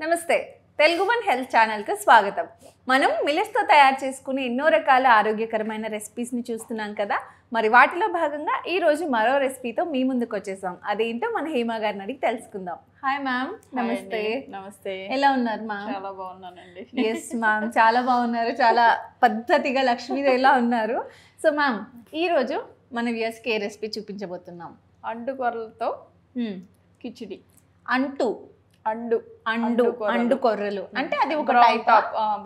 నమస్తే Telugu one health ఛానల్కి స్వాగతం. మనం మిల్లెట్స్తో తయారు చేసుకునే ఎన్నో రకాల ఆరోగ్యకరమైన రెసిపీస్ని చూస్తున్నాం కదా. మరి వాటిలో భాగంగా ఈరోజు మరో రెసిపీతో మీ ముందుకు వచ్చేసాం. అదేంటో మన హేమా గారిని అడిగి తెలుసుకుందాం. Hi ma'am. నమస్తే. నమస్తే. ఎలా ఉన్నారు మ్యామ్? చాలా బాగున్నానండి. ఎస్ మ్యామ్, చాలా బాగున్నారు. చాలా పద్ధతిగా లక్ష్మీదేవిలా ఉన్నారు. సో మ్యామ్, ఈరోజు మన వ్యూయర్స్కి ఏ రెసిపీ చూపించబోతున్నాం? అండుకొర్రలతో కిచిడి. అండు కొర్రలు అంటే అది ఒక type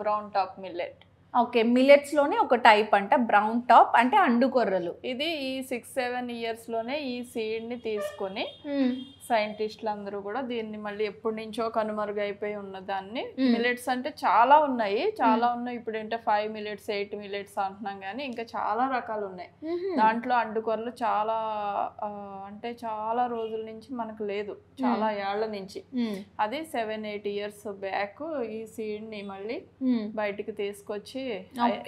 brown top millet. Okay, millets లోనే ఒక టైప్ అంట బ్రౌన్ టాప్ అంటే అండు కొర్రలు. ఇది ఈ 6-7 years లోనే ఈ సీడ్ ని తీసుకొని సైంటిస్టులు అందరూ కూడా దీన్ని మళ్ళీ ఎప్పటి నుంచో కనుమరుగైపోయి ఉన్న దాన్ని మిల్లెట్స్ అంటే చాలా ఉన్నాయి ఇప్పుడు ఏంటంటే 5 millets 8 millets అంటున్నాం కానీ ఇంకా చాలా రకాలు ఉన్నాయి. దాంట్లో అండుకొరలు చాలా అంటే చాలా రోజుల నుంచి మనకు లేదు, చాలా ఏళ్ల నుంచి. అది 7-8 years బ్యాక్ ఈ సీడ్ ని మళ్ళీ బయటికి తీసుకొచ్చి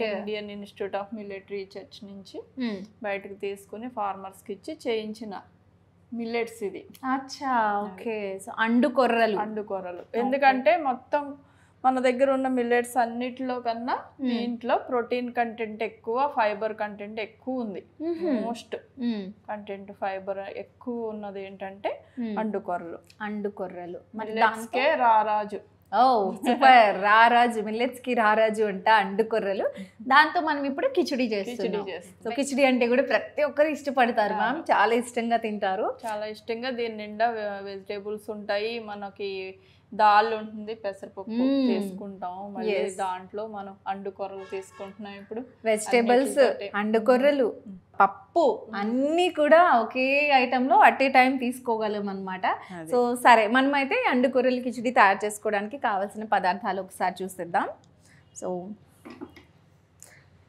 Indian institute of millet research నుంచి బయటకు తీసుకుని ఫార్మర్స్ కి ఇచ్చి చేయించిన మిల్లెట్స్ ఇది. అచ్చా, ఓకే. సో అండు కొర్రలు ఎందుకంటే మొత్తం మన దగ్గర ఉన్న మిల్లెట్స్ అన్నిటిలో కన్నా దీంట్లో ప్రోటీన్ కంటెంట్ ఎక్కువ, ఫైబర్ కంటెంట్ ఎక్కువ ఉంది. మోస్ట్ కంటెంట్ ఫైబర్ ఎక్కువ ఉన్నది ఏంటంటే అండు కొర్రలు. మిల్లెట్స్కే రారాజు. ఓ సూపర్, రారాజు. మిల్లెట్స్ కి రారాజు అంట అండు కొర్రలు. దాంతో మనం ఇప్పుడు కిచిడి చేస్తున్నాం. సో కిచిడి అంటే కూడా ప్రతి ఒక్కరు ఇష్టపడతారు మ్యామ్, చాలా ఇష్టంగా తింటారు. చాలా ఇష్టంగా. దీని నిండా వెజిటేబుల్స్ ఉంటాయి, మనకి దాల్ ఉంటుంది, పెసరపప్పు తీసుకుంటాం, మళ్ళీ దాంట్లో మనం అండు కొర్రలు తీసుకుంటున్నాం. ఇప్పుడు వెజిటేబుల్స్, అండు కొర్రలు, పప్పు అన్నీ కూడా ఒకే ఐటెంలో అట్ ఏ టైం తీసుకోగలం అనమాట. సో సరే, మనమైతే అండు కొర్రలు కిచిడి తయారు చేసుకోవడానికి కావాల్సిన పదార్థాలు ఒకసారి చూసేద్దాం. సో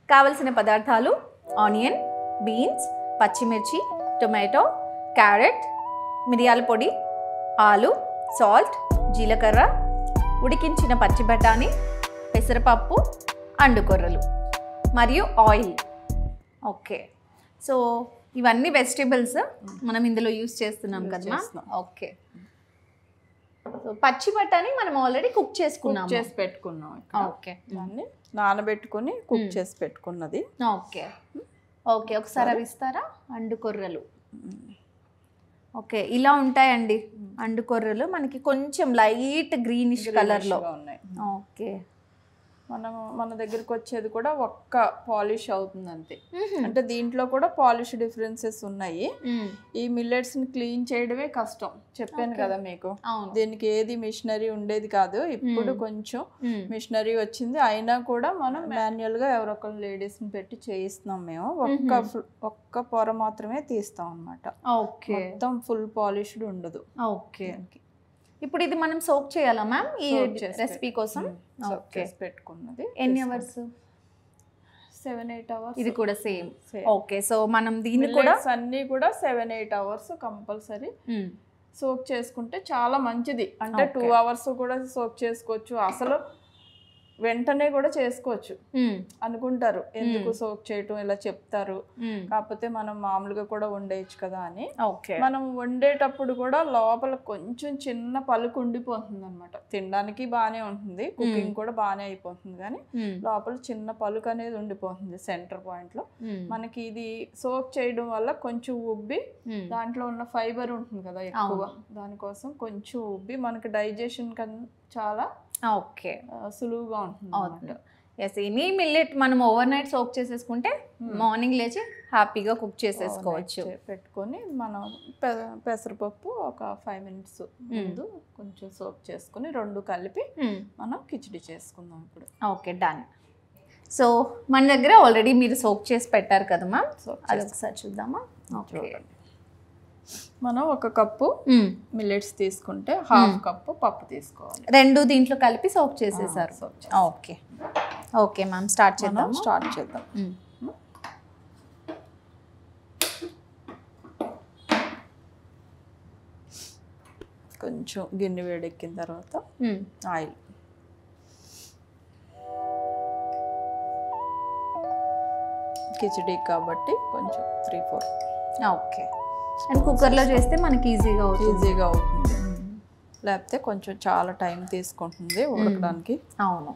కావలసిన పదార్థాలు: ఆనియన్, బీన్స్, పచ్చిమిర్చి, టొమాటో, క్యారెట్, మిరియాల పొడి, ఆలు, సాల్ట్, జీలకర్ర, ఉడికించిన పచ్చి బఠానీ, పెసరపప్పు, అండు కొర్రలు మరియు ఆయిల్. ఓకే, సో ఇవన్నీ వెజిటేబుల్స్ మనం ఇందులో యూస్ చేస్తున్నాం కదా. ఓకే, సో పచ్చి బఠానీ మనం ఆల్రెడీ కుక్ చేసి పెట్టుకున్నాం. ఓకే, దాన్ని నానబెట్టుకుని కుక్ చేసి పెట్టుకున్నది. ఓకే ఓకే, ఒకసారి అవి ఇస్తారా? అండు కొర్రలు ఓకే, ఇలా ఉంటాయండి అండు కొర్రలు. మనకి కొంచెం లైట్ గ్రీనిష్ కలర్లో ఉన్నాయి. ఓకే, మన దగ్గరకు వచ్చేది కూడా ఒక్క పాలిష్ అవుతుంది అంతే. అంటే దీంట్లో కూడా పాలిష్ డిఫరెన్సెస్ ఉన్నాయి. ఈ మిల్లెట్స్ ని క్లీన్ చేయడమే కష్టం, చెప్పాను కదా మీకు. దీనికి ఏది మిషనరీ ఉండేది కాదు, ఇప్పుడు కొంచెం మిషనరీ వచ్చింది. అయినా కూడా మనం మాన్యువల్ గా ఎవరొకరు లేడీస్ ని పెట్టి చేయిస్తున్నాం మేము. ఒక్క పొర మాత్రమే తీస్తాం అన్నమాట. మొత్తం ఫుల్ పాలిష్డ్ ఉండదు. ఓకే, ఇప్పుడు ఇది మనం సోక్ చేయాలా మ్యామ్ ఈ రెసిపీ కోసం? పెట్టుకున్నది ఎన్ని అవర్స్? 7-8 hours. ఇది కూడా సేమ్. ఓకే, సో మనం దీన్ని కూడా అన్ని కూడా 7-8 hours కంపల్సరీ సోక్ చేసుకుంటే చాలా మంచిది. అంటే 2 hours కూడా సోక్ చేసుకోవచ్చు, అసలు వెంటనే కూడా చేసుకోవచ్చు అనుకుంటారు. ఎందుకు సోక్ చేయటం ఇలా చెప్తారు, కాకపోతే మనం మామూలుగా కూడా వండేయచ్చు కదా అని. మనం వండేటప్పుడు కూడా లోపల కొంచెం చిన్న పలుకు ఉండిపోతుంది అనమాట. తినడానికి బాగానే ఉంటుంది, కుకింగ్ కూడా బాగానే అయిపోతుంది, కానీ లోపల చిన్న పలుకు అనేది ఉండిపోతుంది సెంటర్ పాయింట్ లో. మనకి ఇది సోక్ చేయడం వల్ల కొంచెం ఉబ్బి దాంట్లో ఉన్న ఫైబర్ ఉంటుంది కదా ఎక్కువ, దానికోసం కొంచెం ఉబ్బి మనకి డైజెషన్ కన్నా చాలా ఓకే సులువుగా ఉంటుంది. ఎస్, ఎనీ మిల్లెట్ మనం ఓవర్ నైట్ సోక్ చేసేసుకుంటే మార్నింగ్ లేచి హ్యాపీగా కుక్ చేసేసుకోవచ్చు. పెట్టుకొని మనం పెసరపప్పు ఒక 5 minutes ముందు కొంచెం సోక్ చేసుకుని రెండు కలిపి మనం కిచిడి చేసుకుందాం ఇప్పుడు. Okay, done. సో మన దగ్గర ఆల్రెడీ మీరు సోక్ చేసి పెట్టారు కదా మ్యామ్, అది ఒకసారి చూద్దామా? ఓకే, మనం 1 కప్పు మిల్లెట్స్ తీసుకుంటే 1/2 కప్పు పప్పు తీసుకోవాలి. రెండు దీంట్లో కలిపి సోక్ చేసేసారు. ఓకే ఓకే మ్యామ్, స్టార్ట్ చేద్దాం. కొంచెం గిన్నె వేడెక్కిన తర్వాత ఆయిల్. కిచిడి కాబట్టి కొంచెం 3-4. ఓకే, అండ్ కుక్కర్లో చేస్తే మనకి ఈజీగా అవుతుంది. లేకపోతే కొంచెం చాలా టైం తీసుకుంటుంది ఉడకడానికి. అవును.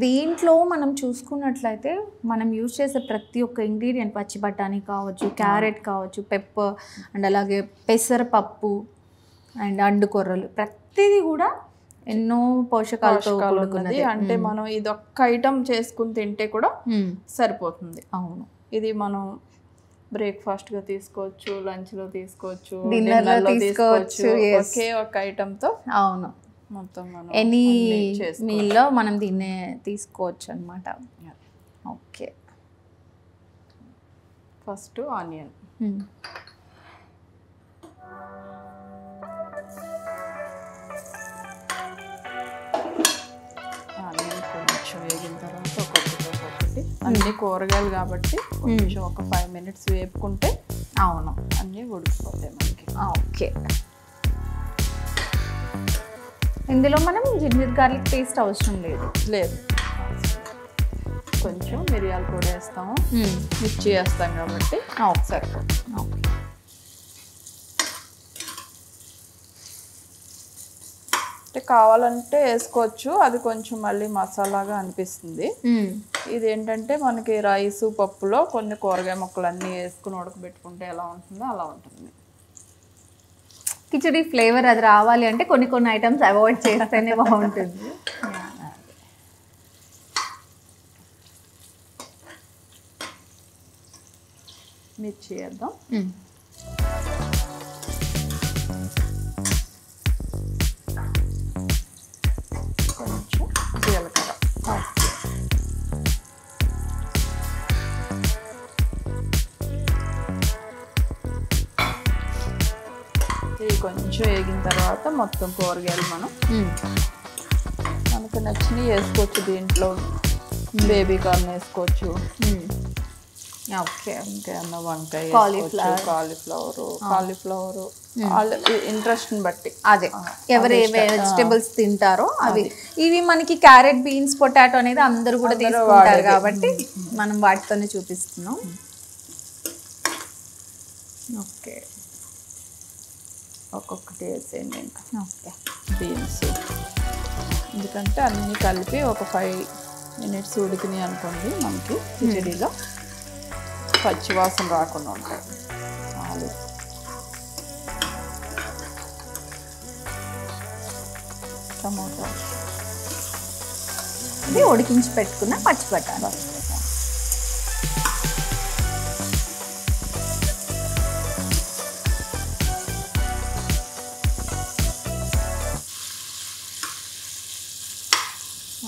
దీంట్లో మనం చూసుకున్నట్లయితే మనం యూజ్ చేసే ప్రతి ఒక్క ఇంగ్రీడియంట్, పచ్చి బఠానీ కావచ్చు, క్యారెట్ కావచ్చు, పెప్పర్ అండ్ అలాగే పెసరపప్పు అండ్ అండుకొర్రలు, ప్రతిదీ కూడా ఎన్నో పోషకాలతో కూడుకున్నది. అంటే మనం ఇది ఒక్క ఐటమ్ చేసుకుని తింటే కూడా సరిపోతుంది. అవును. ఇది మనం బ్రేక్ఫాస్ట్గా తీసుకోవచ్చు, లంచ్లో తీసుకోవచ్చు, డిన్నర్లో తీసుకోవచ్చు. ఒకే ఒక ఐటమ్తో అవును, మొత్తం మనం ఎనీ మీల్లో మనం దీన్ని తీసుకోవచ్చు అనమాట. ఓకే. First onion. ఆనియన్ కొంచెం వేగిన తర్వాత ఒక్కొక్కటి అన్ని కూరగాయలు కాబట్టి కొంచెం ఒక 5 minutes వేపుకుంటే అవును అన్నీ ఉడికిపోతాయి మనకి. ఓకే. ఇందులో మనం జింజర్ గార్లిక్ పేస్ట్ అవసరం లేదు. కొంచెం మిరియాల పొడి వేస్తాము, మిర్చి వేస్తాం కాబట్టి సరిపోతుంది. ఓకే. అంటే కావాలంటే వేసుకోవచ్చు, అది కొంచెం మళ్ళీ మసాలాగా అనిపిస్తుంది. ఇదేంటంటే మనకి రైసు పప్పులో కొన్ని కూరగాయ ముక్కలు అన్నీ వేసుకుని ఉడకబెట్టుకుంటే ఎలా ఉంటుందో అలా ఉంటుంది. కిచడీ ఫ్లేవర్ అది రావాలి అంటే కొన్ని ఐటమ్స్ అవాయిడ్ చేస్తేనే బాగుంటుంది. మిర్చి వేద్దాం. కొంచెం జీలకర్ర. ఇది కొంచెం వేగిన తర్వాత మొత్తం కూరగాయలు మనకు నచ్చినవి వేసుకోవచ్చు. దీంట్లో బేబీ కార్న్ వేసుకోవచ్చు. ఓకే. ఇంకేమన్నా వంకాయ, కాలీఫ్లవర్ ఇంట్రెస్ట్ని బట్టి అదే ఎవరు ఏ వెజిటేబుల్స్ తింటారో అవి. ఇవి మనకి క్యారెట్, బీన్స్, పొటాటో అనేది అందరూ కూడా తీసుకుంటారు కాబట్టి మనం వాటితోనే చూపిస్తున్నాం. ఓకే. ఒక్కొక్కటి వేసేయండి. ఇంకా ఓకే. బీన్స్ ఎందుకంటే అన్నీ కలిపి ఒక 5 minutes ఉడికినాయి అనుకోండి, మనకి కిచడీలో పచ్చివాసన రాకుండా ఉంటాయి. ఆలు, టమోటా, ఇది ఉడికించి పెట్టుకున్న పచ్చి బఠానీ.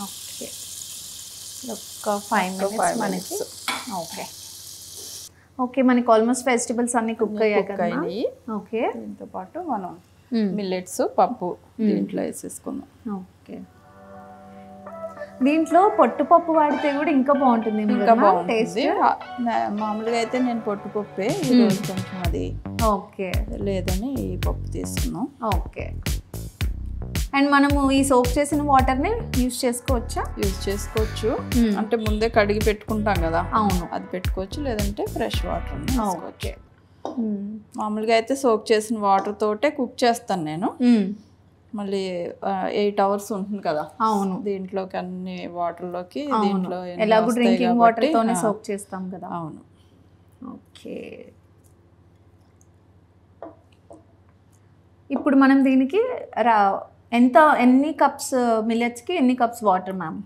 ఓకే. ఒక 5 minutes మనకి. ఓకే. మనకి ఆల్మోస్ట్ వెజిటబుల్స్ అన్ని కుక్ అయ్యాయి. ఓకే. దీంతో పాటు మనం మిల్లెట్స్, పప్పు దీంట్లో వేసేసుకుందాం. ఓకే. దీంట్లో పొట్టుపప్పు వాడితే కూడా ఇంకా బాగుంటుంది. ఇంకా బాగుంటుంది. మామూలుగా అయితే నేను పొట్టుపప్పే, ఈరోజు కొంచెం అది ఓకే లేదని ఈ పప్పు తీసుకున్నాం. ఓకే. అండ్ మనము ఈ సోప్ చేసిన వాటర్ని యూజ్ చేసుకోవచ్చా? యూజ్ చేసుకోవచ్చు. అంటే ముందే కడిగి పెట్టుకుంటాం కదా, అవును, అది పెట్టుకోవచ్చు. లేదంటే ఫ్రెష్ వాటర్. ఓకే. మామూలుగా అయితే సోక్ చేసిన వాటర్ తోటే కుక్ చేస్తాను నేను. మళ్ళీ 8 hours ఉంటుంది కదా. అవును. దీంట్లోకి అన్ని వాటర్లోకి దీంట్లో ఎలాగో డ్రింకింగ్ వాటర్ తోనే సోక్ చేస్తాం కదా. అవును. ఓకే. ఇప్పుడు మనం దీనికి ఎన్ని కప్స్ మిల్లెట్స్కి ఎన్ని cups water ma'am?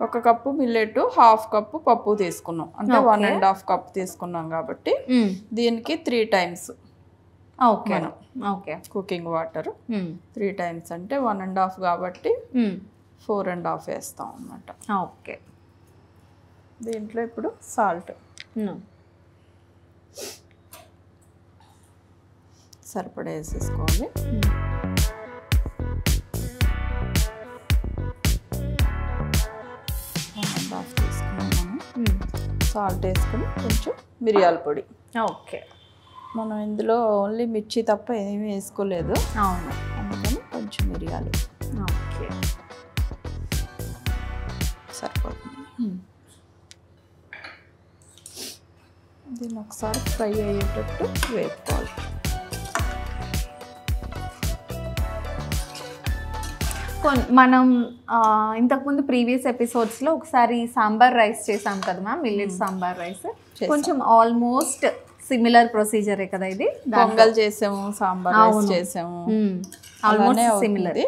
1 cup millet, 1/2 cup పప్పు తీసుకున్నాం. అంటే 1.5 కప్ తీసుకున్నాం కాబట్టి దీనికి 3 times. Okay. Okay. Cooking water 3 times అంటే 1.5 కాబట్టి 4.5 వేస్తాం అన్నమాట. ఓకే. దీంట్లో ఇప్పుడు సాల్ట్ సరిపడా వేసేసుకోవాలి. సాల్ట్ వేసుకుని కొంచెం మిరియాల పొడి. ఓకే. మనం ఇందులో ఓన్లీ మిర్చి తప్ప ఏమీ వేసుకోలేదు. అవును, అందుకని కొంచెం మిరియాలు. ఓకే. సరిపోతుంది. దీన్ని ఒకసారి ఫ్రై అయ్యేటట్టు వేపుకోవాలి. మనం ఇంతకుముందు ప్రీవియస్ ఎపిసోడ్స్లో ఒకసారి సాంబార్ రైస్ చేసాం కదా మ్యామ్, మిల్లెట్ సాంబార్ రైస్. కొంచెం ఆల్మోస్ట్ సిమిలర్ ప్రొసీజరే కదా ఇది. పొంగల్ చేసాము, సాంబార్ రైస్ చేసాము, ఆల్మోస్ట్ సిమిలర్.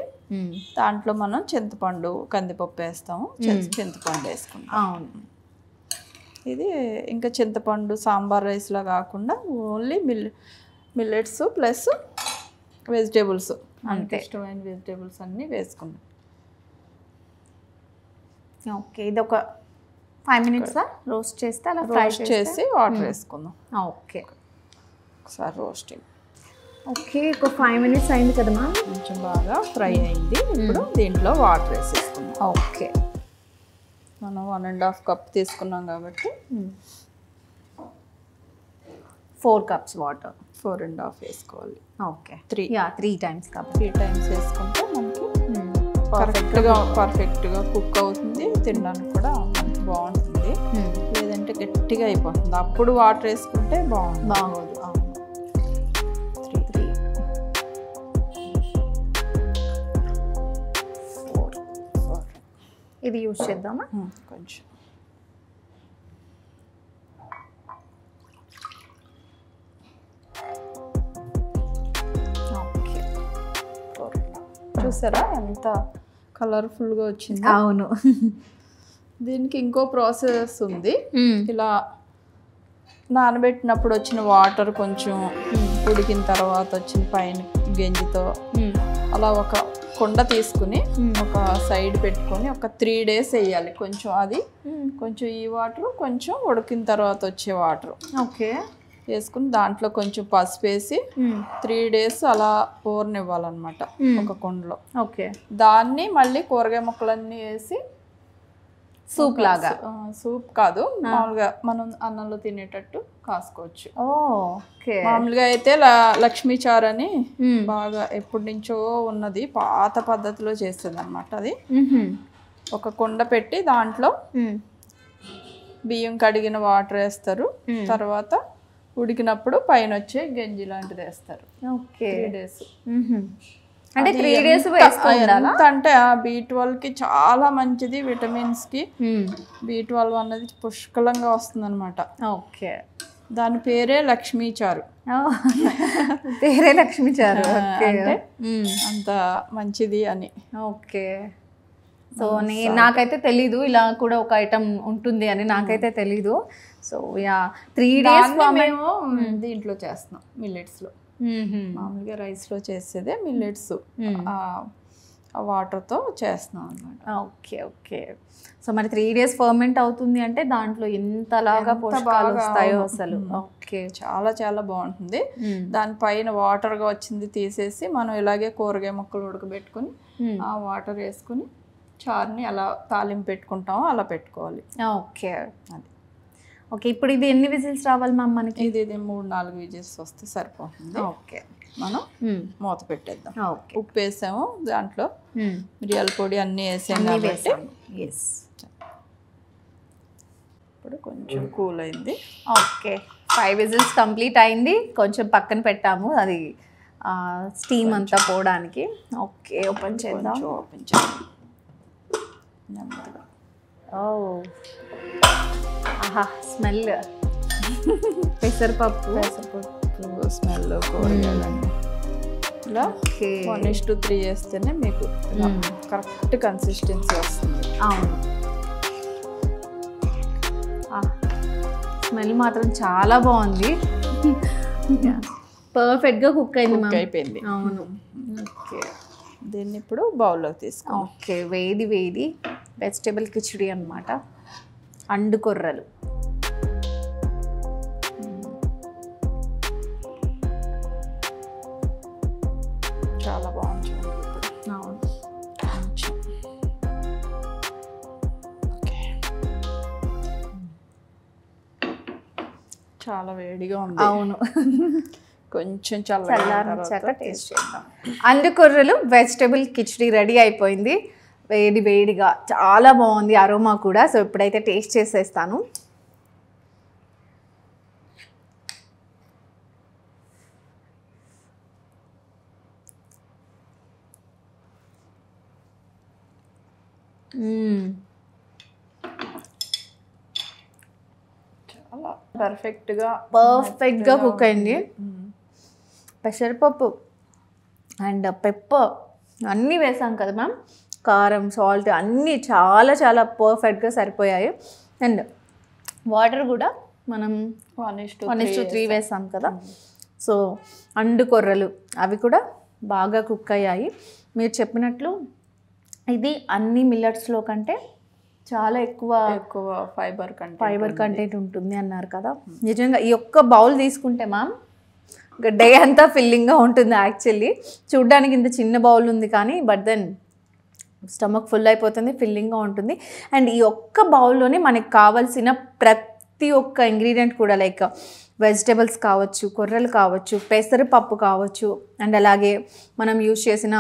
దాంట్లో మనం చింతపండు, కందిపప్పు వేస్తాము, చింతపండు వేసుకుంటాం. అవును. ఇది ఇంకా చింతపండు సాంబార్ రైస్లో కాకుండా ఓన్లీ మిల్లెట్స్ ప్లస్ వెజిటేబుల్స్, అంతే ఇష్టమైన వెజిటేబుల్స్ అన్నీ వేసుకుంటాం. ఓకే, ఇది ఒక 5 minutes రోస్ట్ చేస్తే అలా రోస్ట్ చేసి వాటర్ వేసుకుందాం. ఓకే, ఒకసారి రోస్టింగ్. ఓకే, ఒక 5 minutes అయింది కదా మ్యామ్, కొంచెం బాగా ఫ్రై అయింది. ఇప్పుడు దీంట్లో వాటర్ వేసేసుకుందాం. ఓకే, మనం 1.5 cup తీసుకున్నాం కాబట్టి 4 cups వాటర్. 4.5 వేసుకోవాలి. Okay, 3 times cup. 3 times వేసుకుంటే మనకి పర్ఫెక్ట్గా కుక్ అవుతుంది. తినడానికి కూడా మనకి బాగుంటుంది. లేదంటే గట్టిగా అయిపోతుంది. అప్పుడు వాటర్ వేసుకుంటే బాగోదు. ఇది యూజ్ చేద్దామా కొంచెం. ఓకే, చూసారా ఎంత కలర్ఫుల్గా వచ్చింది. అవును. దీనికి ఇంకో ప్రాసెస్ ఉంది. ఇలా నానబెట్టినప్పుడు వచ్చిన వాటర్ కొంచెం ఉడికిన తర్వాత వచ్చిన పైన గంజితో అలా ఒక కుండ తీసుకుని ఒక సైడ్ పెట్టుకొని ఒక 3 days వేయాలి. కొంచెం అది కొంచెం ఈ వాటర్, కొంచెం ఉడికిన తర్వాత వచ్చే వాటర్ ఓకే వేసుకుని దాంట్లో కొంచెం పసుపు వేసి 3 days అలా ఊరనివ్వాలన్నమాట ఒక కుండలో. ఓకే, దాన్ని మళ్ళీ కూరగాయ ముక్కలన్నీ వేసి సూప్ లాగా. సూప్ కాదు, మామూలుగా మనం అన్నంలో తినేటట్టు కాసుకోవచ్చు. ఓకే, మామూలుగా అయితే లక్ష్మీ చారు అని బాగా ఎప్పటి నుంచో ఉన్నది, పాత పద్ధతిలో చేస్తుంది అనమాట. అది ఒక కుండ పెట్టి దాంట్లో బియ్యం కడిగిన వాటర్ వేస్తారు. తర్వాత ఉడికినప్పుడు పైన వచ్చే గంజి లాంటిది వేస్తారు. Okay, 3 days. అంటే 3 days ఎంత అంటే B12కి చాలా మంచిది. విటమిన్స్ కి B12 అన్నది పుష్కలంగా వస్తుంది అనమాట. ఓకే, దాని పేరే లక్ష్మీ చారు. పేరే లక్ష్మీ చారు. అంటే అంత మంచిది అని. ఓకే, సో నాకైతే తెలీదు ఇలా కూడా ఒక ఐటమ్ ఉంటుంది అని, నాకైతే తెలీదు. సో 3 days మేము దీంట్లో చేస్తున్నాం, మిల్లెట్స్లో. మామూలుగా రైస్లో చేసేదే మిల్లెట్స్ ఆ వాటర్తో చేస్తున్నాం అన్నమాట. Okay, okay. సో మరి 3 days ఫర్మెంట్ అవుతుంది అంటే దాంట్లో ఎంతలాగా పోషకాలు వస్తాయో అసలు. ఓకే, చాలా చాలా బాగుంటుంది. దానిపైన వాటర్గా వచ్చింది తీసేసి మనం ఇలాగే కూరగాయ ముక్కలు ఉడకబెట్టుకుని ఆ వాటర్ వేసుకుని చారుని అలా తాలింపు పెట్టుకుంటామో అలా పెట్టుకోవాలి. ఓకే, అది ఓకే. ఇప్పుడు ఇది ఎన్ని విజిల్స్ రావాలి మ్యామ్ మనకి? ఇది 3-4 విజిల్స్ వస్తే సరిపోతుంది. ఓకే, మనం మూత పెట్టేద్దాం. ఓకే, ఉప్పు వేసాము, దాంట్లో మిరియాల పొడి అన్నీ వేసాము కాబట్టి ఇప్పుడు కొంచెం కూల్ అయింది. ఓకే, 5 విజిల్స్ కంప్లీట్ అయింది. కొంచెం పక్కన పెట్టాము అది స్టీమ్ అంతా పోవడానికి. ఓకే, ఓపెన్ చేద్దాం. ఓపెన్ చేద్దాం. ఆహా, స్మెల్ పెసరపప్పు స్మెల్ కూరగాయలన్నీ ఇలా 1:3 వేస్తేనే మీకు కరెక్ట్ కన్సిస్టెన్సీ వస్తుంది. అవును, స్మెల్ మాత్రం చాలా బాగుంది. పర్ఫెక్ట్గా కుక్ అయిపోయింది. అవును. ఓకే, దీన్ని ఇప్పుడు బౌల్లోకి తీసుకో. ఓకే, వేడి వేడి వెజిటేబుల్ కిచిడి అన్నమాట. అండుకొర్రలు చాలా బాగుంది. అవును, చాలా వేడిగా ఉంది. అవును, కొంచెం చల్లారించాక టేస్ట్ చేద్దాం. అండుకొర్రలు వెజిటేబుల్ కిచిడి రెడీ అయిపోయింది. వేడి వేడిగా చాలా బాగుంది అరోమా కూడా. సో ఇప్పుడైతే టేస్ట్ చేసేస్తాను. చాలా పర్ఫెక్ట్గా కుక్ అయింది. పెసరపప్పు అండ్ పెప్పర్ అన్నీ వేసాం కదా మ్యామ్, కారం సాల్ట్ అన్నీ చాలా చాలా పర్ఫెక్ట్గా సరిపోయాయి. అండ్ వాటర్ కూడా మనం 1:3 వేసాం కదా. సో అండు కొర్రలు అవి కూడా బాగా కుక్ అయ్యాయి. మీరు చెప్పినట్లు ఇది అన్ని మిల్లెట్స్లో కంటే చాలా ఎక్కువ ఫైబర్ కంటెంట్ ఉంటుంది అన్నారు కదా. నిజంగా ఈ ఒక్క బౌల్ తీసుకుంటే మ్యామ్ డే అంతా ఫిల్లింగ్గా ఉంటుంది. యాక్చువల్లీ చూడ్డానికి ఇంత చిన్న బౌల్ ఉంది కానీ బట్ దెన్ స్టమక్ ఫుల్ అయిపోతుంది, ఫిల్లింగ్గా ఉంటుంది. అండ్ ఈ ఒక్క బౌల్లోనే మనకి కావాల్సిన ప్రతి ఒక్క ఇంగ్రీడియంట్ కూడా లైక్ వెజిటేబుల్స్ కావచ్చు, కొర్రలు కావచ్చు, పెసరపప్పు కావచ్చు, అండ్ అలాగే మనం యూజ్ చేసిన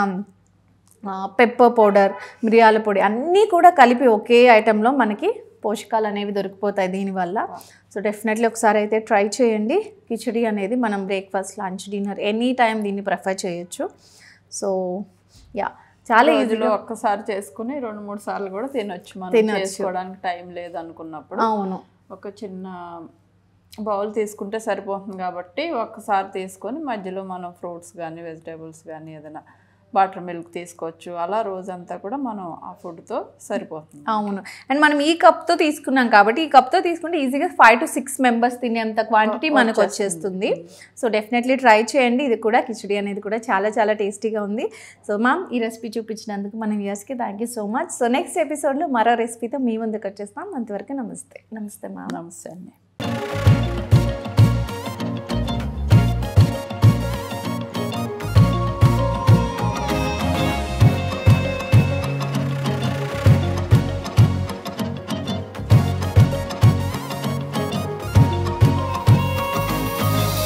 పెప్పర్ పౌడర్, మిరియాల పొడి అన్నీ కూడా కలిపి ఒకే ఐటెంలో మనకి పోషకాలు అనేవి దొరికిపోతాయి దీనివల్ల. సో డెఫినెట్లీ ఒకసారి అయితే ట్రై చేయండి. కిచడీ అనేది మనం breakfast, lunch, dinner any time దీన్ని ప్రిఫర్ చేయొచ్చు. సో యా, చాలా ఈజీలో ఒక్కసారి చేసుకుని 2-3 సార్లు కూడా తినొచ్చు. మనం చేసుకోవడానికి టైం లేదు అనుకున్నప్పుడు అవును, ఒక చిన్న బౌల్ తీసుకుంటే సరిపోతుంది కాబట్టి ఒక్కసారి తీసుకొని మధ్యలో మనం ఫ్రూట్స్ కానీ వెజిటేబుల్స్ కానీ ఏదైనా వాటర్ మిల్క్ తీసుకోవచ్చు. అలా రోజంతా కూడా మనం ఆ ఫుడ్తో సరిపోతుంది. అవును. అండ్ మనం ఈ కప్తో తీసుకున్నాం కాబట్టి ఈ కప్తో తీసుకుంటే ఈజీగా 5 to 6 మెంబర్స్ తినేంత క్వాంటిటీ మనకు వచ్చేస్తుంది. సో డెఫినెట్లీ ట్రై చేయండి. ఇది కూడా కిచడీ అనేది కూడా చాలా చాలా టేస్టీగా ఉంది. సో మ్యామ్ ఈ రెసిపీ చూపించినందుకు మన వ్యూయర్స్కి thank you so much. So next ఎపిసోడ్లో మరో రెసిపీతో మీ ముందుకు వచ్చేస్తాం. అంతవరకు నమస్తే. నమస్తే మ్యామ్. నమస్తే అండి.